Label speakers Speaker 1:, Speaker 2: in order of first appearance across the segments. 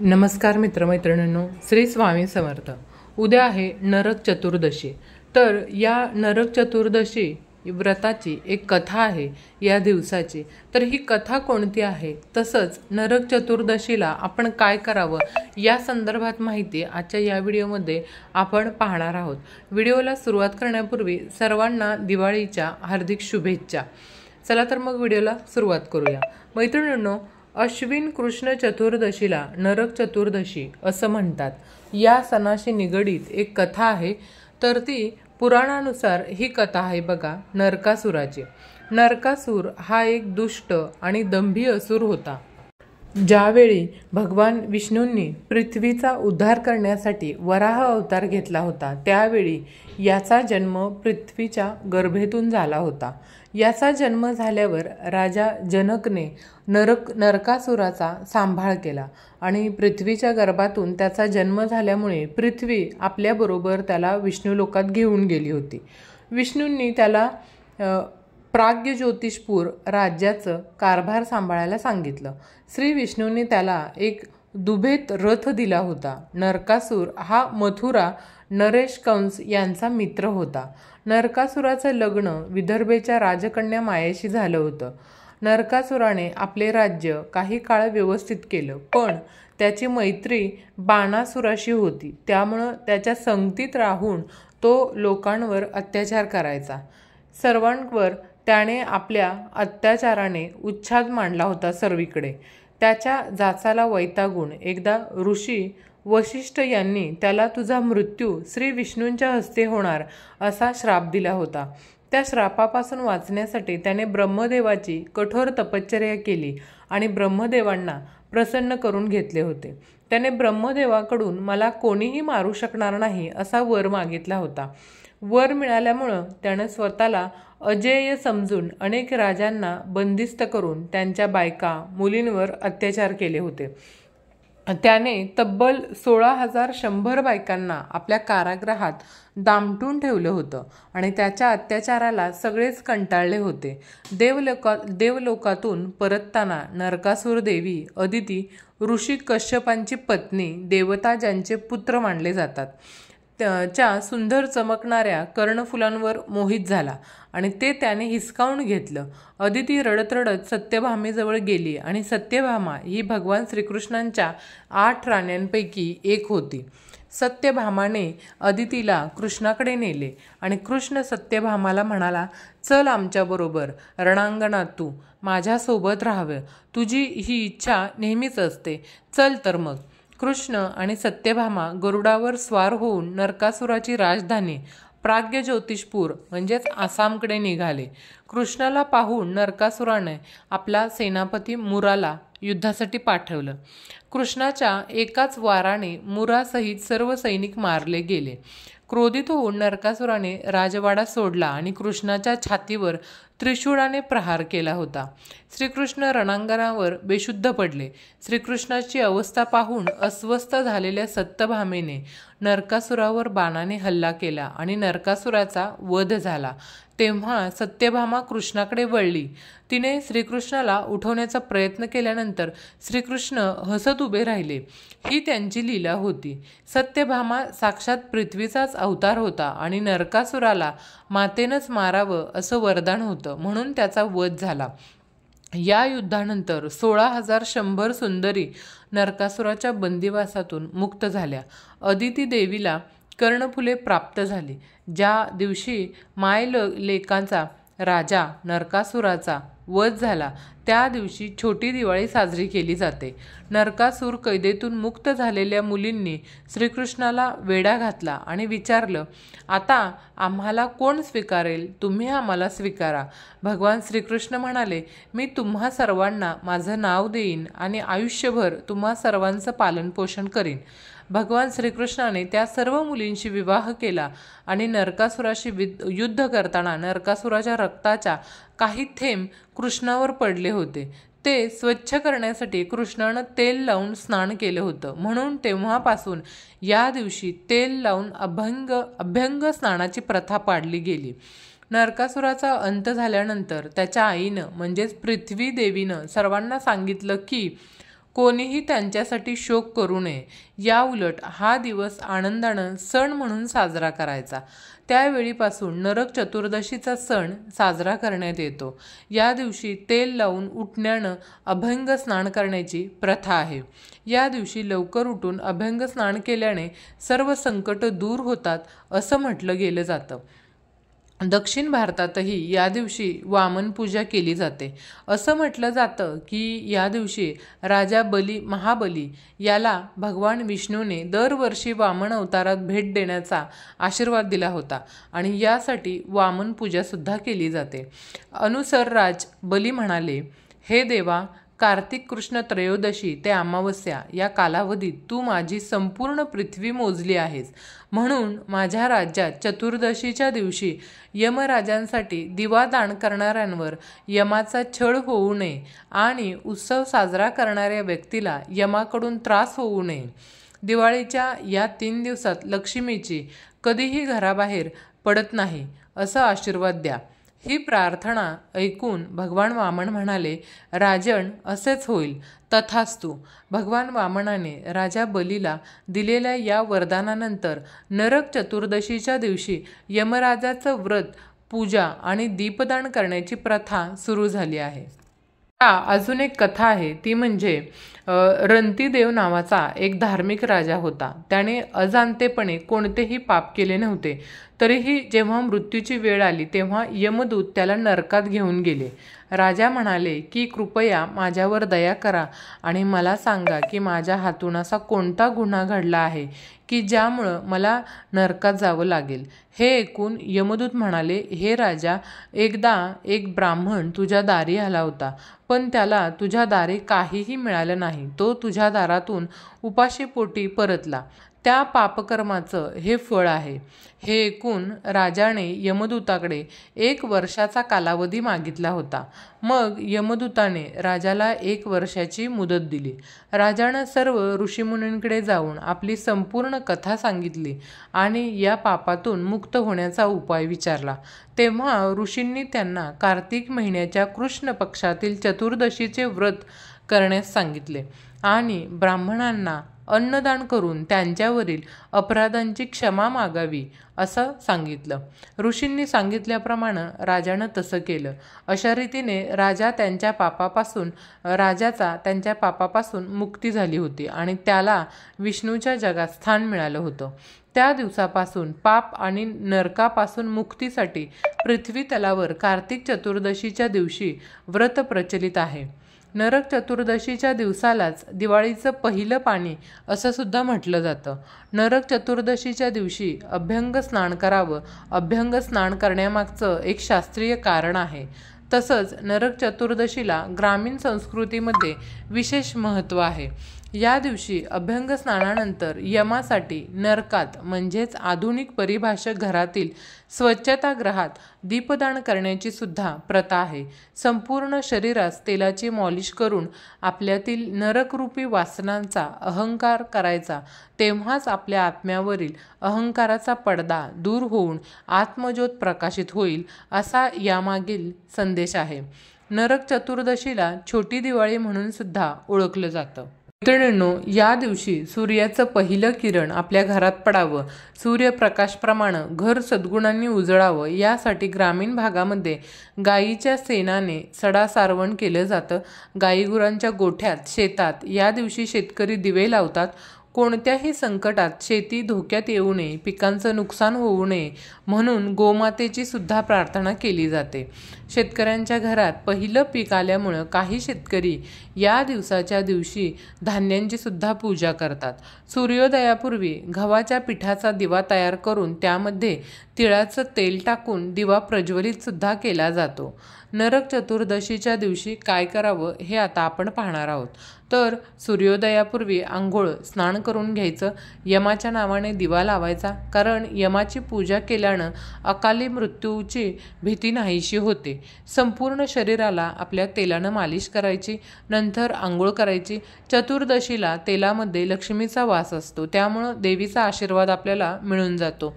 Speaker 1: नमस्कार मित्रमैत्रिणींनो, श्री स्वामी समर्थ। उद्या आहे नरक चतुर्दशी। तर या नरक चतुर्दशी व्रताची एक कथा आहे या दिवसाची। तर ही कथा कोणती आहे, तसंच नरक चतुर्दशीला आपण काय करावं या संदर्भात माहिती आजच्या या व्हिडिओमध्ये आपण पाहणार आहोत। व्हिडिओला सुरुवात करण्यापूर्वी सर्वांना दिवाळीच्या हार्दिक शुभेच्छा। चला तर मग व्हिडिओला सुरुवात करूया। मैत्रिणींनो, अश्विन कृष्ण चतुर्दशीला नरक चतुर्दशी असं म्हणतात। या सणाशी निगडीत एक कथा आहे। तर ती पुराणानुसार ही कथा आहे बघा, नरकासुराची। नरकासूर हा एक दुष्ट आणि दंभी असुर होता। ज्यावेळी भगवान विष्णूंनी पृथ्वीचा उद्धार करण्यासाठी वराह अवतार घेतला होता, त्यावेळी याचा जन्म पृथ्वीच्या गर्भेतून झाला होता। याचा जन्म झाल्यावर राजा जनकने नरकासुराचा सांभाळ केला आणि पृथ्वीच्या गर्भातून त्याचा जन्म झाल्यामुळे पृथ्वी आपल्याबरोबर त्याला विष्णुलोकात घेऊन गेली होती। विष्णूंनी त्याला प्राग्ञ ज्योतिषपूर राज्याचं कारभार सांभाळायला सांगितलं। श्री विष्णूंनी त्याला एक दुभेत रथ दिला होता। नरकासूर हा मथुरा नरेश कंस यांचा मित्र होता। नरकासुराचं लग्न विदर्भेच्या राजकन्या मायेशी झालं होतं। नरकासुराने आपले राज्य काही काळ व्यवस्थित केलं, पण त्याची मैत्री बाणासुराशी होती, त्यामुळं त्याच्या संगतीत राहून तो लोकांवर अत्याचार करायचा। सर्वांवर त्याने आपल्या अत्याचाराने उच्छाद मांडला होता सर्वीकडे। त्याच्या जाचाला वैतागून एकदा ऋषी वशिष्ठ यांनी त्याला तुझा मृत्यू श्री विष्णूंच्या हस्ते होणार असा श्राप दिला होता। त्या श्रापापासून वाचण्यासाठी त्याने ब्रह्मदेवाची कठोर तपश्चर्या केली आणि ब्रह्मदेवांना प्रसन्न करून घेतले होते। त्याने ब्रह्मदेवाकडून मला कोणीही मारू शकणार नाही असा वर मागितला होता। वर मिळाल्यामुळं त्यानं स्वतःला अजेय समजून अनेक राजांना बंदिस्त करून त्यांच्या बायका मुलींवर अत्याचार केले होते। त्याने तब्बल 16,100 बायकांना आपल्या कारागृहात दामटून ठेवलं होतं आणि त्याच्या अत्याचाराला सगळेच कंटाळले होते। देवलोकातून परतताना नरकासूर देवी अदिती ऋषी कश्यपांची पत्नी, देवता ज्यांचे पुत्र मानले जातात, च्या सुंदर चमकणाऱ्या कर्णफुलांवर मोहित झाला आणि ते त्याने हिसकावून घेतलं। अदिती रडत रडत सत्यभामेजवळ गेली आणि सत्यभामा ही भगवान श्रीकृष्णांच्या 8 राण्यांपैकी एक होती। सत्यभामाने अदितीला कृष्णाकडे नेले आणि कृष्ण सत्यभामाला म्हणाला, चल आमच्याबरोबर रणांगणात, तू माझ्यासोबत राहावं, तुझी ही इच्छा नेहमीच असते, चल तर मग। कृष्ण आणि सत्यभामा गरुडावर स्वार होऊन नरकासुराची राजधानी प्राग्ञ ज्योतिषपूर म्हणजेच आसामकडे निघाले। कृष्णाला पाहून नरकासुराने आपला सेनापती मुराला युद्धासाठी पाठवलं। कृष्णाच्या एकाच वाराने मुरासहित सर्व सैनिक मारले गेले। क्रोधित होऊन नरकासुराने राजवाडा सोडला आणि कृष्णाच्या छातीवर त्रिशूळाने प्रहार केला होता। श्रीकृष्ण रणांगणावर बेशुद्ध पडले। श्रीकृष्णाची अवस्था पाहून अस्वस्थ झालेल्या सत्यभामेने नरकासुरावर बाणाने हल्ला केला आणि नरकासुराचा वध झाला। तेव्हा सत्यभामा कृष्णाकडे वळली। तिने श्रीकृष्णाला उठवण्याचा प्रयत्न केल्यानंतर श्रीकृष्ण हसत उभे राहिले। ही त्यांची लीला होती। सत्यभामा साक्षात पृथ्वीचाच अवतार होता आणि नरकासुराला मातेनंच मारावं असं वरदान होतं, म्हणून त्याचा वध झाला। या युद्धानंतर 16,100 सुंदरी नरकासुराच्या बंदिवासातून मुक्त झाल्या। अदिती देवीला कर्णफुले प्राप्त झाली। ज्या दिवशी मायलेकांचा राजा नरकासुराचा वध झाला, त्या दिवशी छोटी दिवाळी साजरी केली जाते। नरकासूर कैदेतून मुक्त झालेल्या मुलींनी श्रीकृष्णाला वेढा घातला आणि विचारलं, आता आम्हाला कोण स्वीकारेल, तुम्ही आम्हाला स्वीकारा। भगवान श्रीकृष्ण म्हणाले, मी तुम्हा सर्वांना माझं नाव देईन आणि आयुष्यभर तुम्हा सर्वांचं पालनपोषण करीन। भगवान श्रीकृष्णाने त्या सर्व मुलींशी विवाह केला आणि नरकासुराशी युद्ध करताना नरकासुराच्या रक्ताच्या काही थेंब कृष्णावर पडले होते। ते स्वच्छ करण्यासाठी कृष्णानं तेल लावून स्नान केलं होतं, म्हणून तेव्हापासून या दिवशी तेल लावून अभ्यंग स्नानाची प्रथा पाडली गेली। नरकासुराचा अंत झाल्यानंतर त्याच्या आईनं म्हणजेच पृथ्वी देवीनं सर्वांना सांगितलं की कोणीही त्यांच्यासाठी शोक करू नये. या उलट हा दिवस आनंदानं सण म्हणून साजरा करायचा. त्यावेळीपासून नरक चतुर्दशीचा सण साजरा करण्यात येतो. या दिवशी तेल लावून उठण्यानं अभंग स्नान करण्याची प्रथा आहे. या दिवशी लवकर उठून अभंग स्नान केल्याने सर्व संकट दूर होतात असं म्हटलं गेलं जातं. दक्षिण भारतातही या दिवशी वामन पूजा केली जाते. असं म्हटलं जातं की या दिवशी राजा महाबली याला भगवान विष्णूने दरवर्षी वामन अवतारात भेट देण्याचा आशीर्वाद दिला होता आणि यासाठी वामन पूजासुद्धा केली जाते. अनुसर राज बली म्हणाले, हे देवा, कार्तिक कृष्ण त्रयोदशी ते अमावस्या या कालावधीत तू माझी संपूर्ण पृथ्वी मोजली आहेस. म्हणून माझ्या राज्यात चतुर्दशीच्या दिवशी यमराजांसाठी दिवा दान करणाऱ्यांवर यमाचा छळ होऊ नये आणि उत्सव साजरा करणाऱ्या व्यक्तीला यमाकडून त्रास होऊ नये. दिवाळीच्या या 3 दिवसात लक्ष्मीची कधीही घराबाहेर पडत नाही असं आशीर्वाद द्या. ही प्रार्थना ऐकून भगवान वामन म्हणाले, राजन, असेच होईल. तथास्तु. भगवान वामनाने राजा बलीला दिलेल्या या वरदानानंतर नरक चतुर्दशीच्या दिवशी यमराजाचं व्रत, पूजा आणि दीपदान करण्याची प्रथा सुरू झाली आहे. अजून एक कथा आहे, ती म्हणजे रंतीदेव नावाचा एक धार्मिक राजा होता. त्याने अजाणतेपणे कोणतेही पाप केले नव्हते. तरीही जेव्हा मृत्यूची वेळ आली तेव्हा यमदूत त्याला नरकात घेऊन गेले. राजा म्हणाले की कृपया माझ्यावर दया करा आणि मला सांगा की माझ्या हातून असा कोणता गुन्हा घडला आहे की ज्यामुळं मला नरकात जावं लागेल. हे ऐकून यमदूत म्हणाले, हे राजा, एकदा एक ब्राह्मण तुझ्या दारी आला होता, पण त्याला तुझ्या दारी काहीही मिळालं नाही. तो तुझ्या दारातून उपाशीपोटी परतला. त्या पापकर्माचं हे फळ आहे. हे ऐकून राजाने यमदूताकडे 1 वर्षाचा कालावधी मागितला होता. मग यमदूताने राजाला 1 वर्षाची मुदत दिली. राजानं सर्व ऋषीमुनींकडे जाऊन आपली संपूर्ण कथा सांगितली आणि या पापातून मुक्त होण्याचा उपाय विचारला. तेव्हा ऋषींनी त्यांना कार्तिक महिन्याच्या कृष्ण पक्षातील चतुर्दशीचे व्रत करण्यास सांगितले आणि ब्राह्मणांना अन्नदान करून त्यांच्यावरील अपराधांची क्षमा मागावी असं सांगितलं. ऋषींनी सांगितल्याप्रमाणे राजानं तसं केलं. अशा रीतीने राजाचा त्यांच्या पापापासून मुक्ती झाली होती आणि त्याला विष्णूच्या जगात स्थान मिळालं होतं. त्या दिवसापासून पाप आणि नरकापासून मुक्तीसाठी पृथ्वी तलावर कार्तिक चतुर्दशीच्या दिवशी व्रत प्रचलित आहे. नरक चतुर्दशीच्या दिवसालाच दिवाळीचं पहिलं पाणी असं सुद्धा म्हटलं जातं. नरक चतुर्दशीच्या दिवशी अभ्यंग स्नान करावं. अभ्यंग स्नान करण्यामागचं एक शास्त्रीय कारण आहे. तसंच नरक चतुर्दशीला ग्रामीण संस्कृतीमध्ये विशेष महत्त्व आहे. या दिवशी अभ्यंग स्नानानंतर यमासाठी नरकात म्हणजेच आधुनिक परिभाषक घरातील स्वच्छतागृहात दीपदान करण्याची सुद्धा प्रथा आहे. संपूर्ण शरीरास तेलाची मॉलिश करून आपल्यातील नरकरूपी वासनांचा अहंकार करायचा. तेव्हाच आपल्या आत्म्यावरील अहंकाराचा पडदा दूर होऊन आत्मज्योत प्रकाशित होईल, असा यामागील संदेश आहे. नरक चतुर्दशीला छोटी दिवाळी म्हणून सुद्धा ओळखलं जातं. मित्रांनो, या दिवशी सूर्याचं पहिलं किरण आपल्या घरात पडावं, सूर्यप्रकाशप्रमाणे घर सद्गुणांनी उजळावं, यासाठी ग्रामीण भागामध्ये गायीच्या शेणाने सडा सारवण केलं जातं. गाईगुरांच्या गोठ्यात, शेतात या दिवशी शेतकरी दिवे लावतात. कोणत्याही संकटात शेती धोक्यात येऊ नये, पिकांचं नुकसान होऊ नये म्हणून गोमातेची सुद्धा प्रार्थना केली जाते. शेतकऱ्यांच्या घरात पहिलं पीक आल्यामुळं काही शेतकरी या दिवसाच्या दिवशी धान्यांची सुद्धा पूजा करतात. सूर्योदयापूर्वी गव्हाच्या पिठाचा दिवा तयार करून त्यामध्ये तिळाचं तेल टाकून दिवा प्रज्वलित सुद्धा केला जातो. नरक चतुर्दशीच्या दिवशी काय करावं हे आता आपण पाहणार आहोत. तर सूर्योदयापूर्वी आंघोळ, स्नान करून घ्यायचं. यमाच्या नावाने दिवा लावायचा, कारण यमाची पूजा केल्यानं अकाली मृत्यूची भीती नाहीशी होते. संपूर्ण शरीराला आपल्या तेलानं मालिश करायची, नंतर आंघोळ करायची. चतुर्दशीला तेलामध्ये लक्ष्मीचा वास असतो, त्यामुळं देवीचा आशीर्वाद आपल्याला मिळून जातो.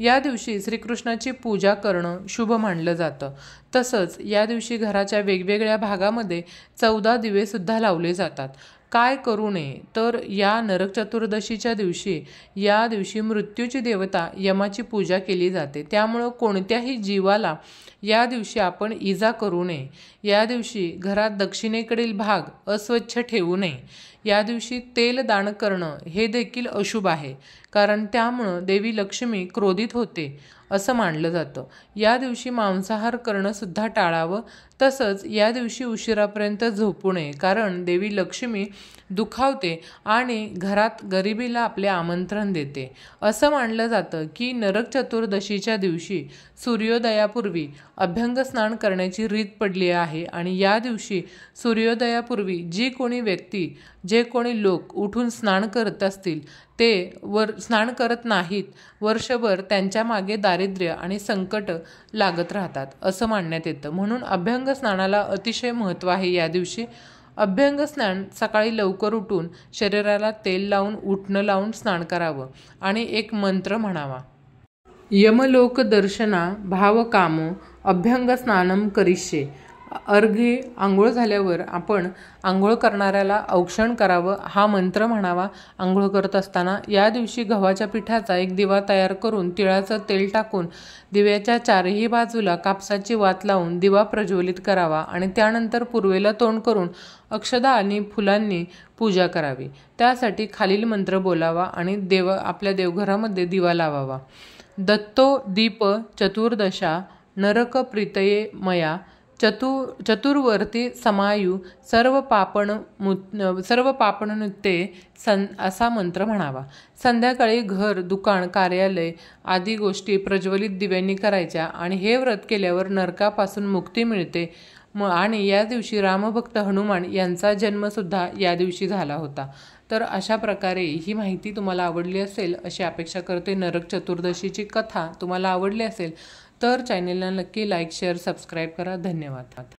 Speaker 1: या दिवशी श्रीकृष्णाची पूजा करणं शुभ मानलं जातं. तसंच या दिवशी घराच्या वेगवेगळ्या भागामध्ये 14 दिवेसुद्धा लावले जातात. काय करू नये तर या नरक चतुर्दशीच्या दिवशी मृत्यूची देवता यमाची पूजा केली जाते। त्यामुळं कोणत्याही जीवाला या दिवशी आपण इजा करू नये। या दिवशी घरात दक्षिणेकडील भाग अस्वच्छ ठेवू नये। या दिवशी तेल दान करणं हे देखील अशुभ आहे, कारण त्यामुळं देवी लक्ष्मी क्रोधित होते असं मानलं जातं। या दिवशी मांसाहार करणं सुद्धा टाळावं। तसंच या दिवशी उशिरापर्यंत झोपू नये, कारण देवी लक्ष्मी दुखावते आणि घरात गरिबीला आपले आमंत्रण देते। असं मानलं जातं की नरक चतुर्दशीच्या दिवशी सूर्योदयापूर्वी अभ्यंग स्नान करण्याची रीत पडली आहे आणि या दिवशी सूर्योदयापूर्वी जे कोणी लोक उठून स्नान करत असतील ते स्नान करत नाहीत, वर्षभर त्यांच्या मागे दारिद्र्य आणि संकट लागत राहतात असं मानण्यात येतं। म्हणून अभ्यंग स्नानाला अतिशय महत्त्व आहे। या दिवशी अभ्यंग स्नान सकाळी लवकर उठून शरीराला तेल लावून उटणं लावून स्नान करावं आणि एक मंत्र म्हणावा। यमलोक दर्शना भावकामो अभ्यंग स्नानम करिष्ये। अर्घे आंघोळ झाल्यावर आपण आंघोळ करणाऱ्याला औक्षण करावं, हा मंत्र म्हणावा आंघोळ करत असताना। या दिवशी गव्हाच्या पिठाचा एक दिवा तयार करून तिळाचं तेल टाकून दिव्याच्या चारही बाजूला कापसाची वात लावून दिवा प्रज्वलित करावा आणि त्यानंतर पूर्वेला तोंड करून अक्षदा आणि फुलांनी पूजा करावी। त्यासाठी खालील मंत्र बोलावा आणि आपल्या देवघरामध्ये दिवा लावावा। दत्तो दीप चतुर्दशा नरक प्रीतये मया चतुर्वर्ती समायु सर्व पापणनुते असा मंत्र म्हणावा। संध्याकाळी घर, दुकान, कार्यालय आदी गोष्टी प्रज्वलित दिव्यांनी करायच्या आणि हे व्रत केल्यावर नरकापासून मुक्ती मिळते। आणि या दिवशी रामभक्त हनुमान यांचा जन्मसुद्धा या दिवशी झाला होता। तर अशा प्रकारे ही माहिती तुम्हाला आवडली असेल अशी अपेक्षा करते। नरक चतुर्दशीची कथा तुम्हाला आवडली असेल तर चॅनेलला नक्की लाईक, शेअर, सबस्क्राईब करा। धन्यवाद।